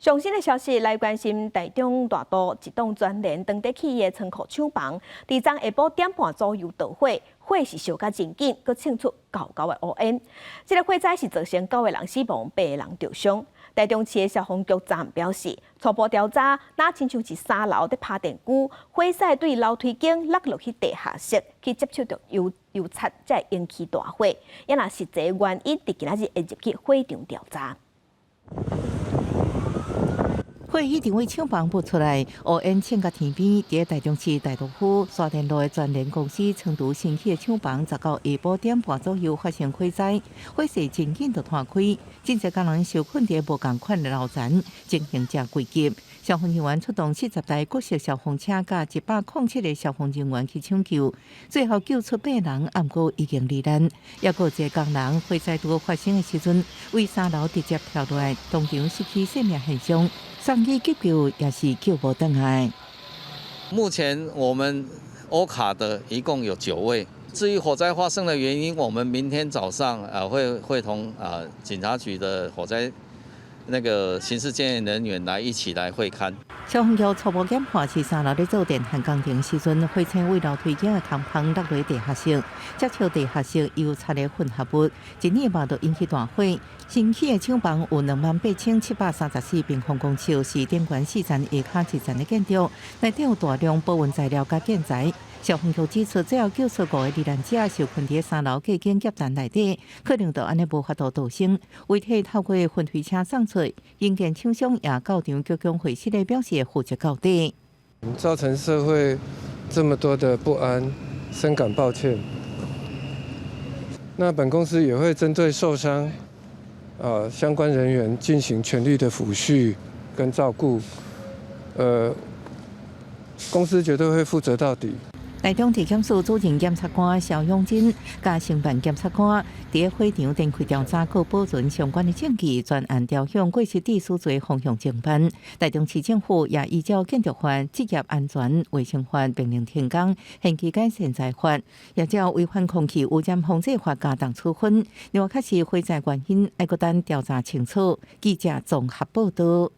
上新的消息来关心台中大道一栋专联当地企业仓库厂房，伫昨下晡点半左右着火，火是烧甲真紧，佮呛出高高的乌烟。这个火灾是造成9个人死亡，8个人受伤。台中市的消防局昨暗表示，初步调查，那亲像是3楼在拍电鼓，火势对楼梯间落落去地下室，去接触到油漆，才引起大火。也若实际原因，伫今仔日会入去火场调查。火已经为厂房扑出来，乌烟呛甲天边。伫台中市大道府沙田路的专联公司成都新起的厂房，昨到下晡点半左右发生火灾，火势真紧就摊开，真侪工人受困伫无共款的楼层，情形正危急。消防人员出动40台各式消防车，甲107个消防人员去抢救，最后救出8人，不过已经罹难。也有一个工人火灾拄发生的时阵，为3楼直接跳落来，当场失去生命现象。送去急救也是救不回来。目前我们欧卡的一共有9位。至于火灾发生的原因，我们明天早上会同警察局的火灾刑事检验人员一起来会勘。消防局初步检判是3楼咧做电焊工程时阵，火车为楼梯间的空棚落落地下室，接触地下室油漆的混合物，一年嘛就引起大火。新起的厂房有28734平方公尺，是电管4层、下卡1层的建筑，内底有大量保温材料甲建材。消防局指出，最后救出5个罹难者，受困伫3楼隔间夹层内底，可能就安尼无法度逃生。遗体透过分推车送出，营建厂商也到场鞠躬会师的表示负责到底。造成社会这么多的不安，深感抱歉。那本公司也会针对受伤相关人员进行全力的抚恤跟照顾，公司绝对会负责到底。台中地检署主任检察官肖永珍加承办检察官伫会场展开调查，佮保存相关的证据，专案调向过失致死罪方向侦办。台中市政府也依照建筑法、职业安全卫生法命令停工，限期改善财法，也照违反空气污染防治法加重处分。另外，确实火灾原因，还佫等调查清楚。记者综合报道。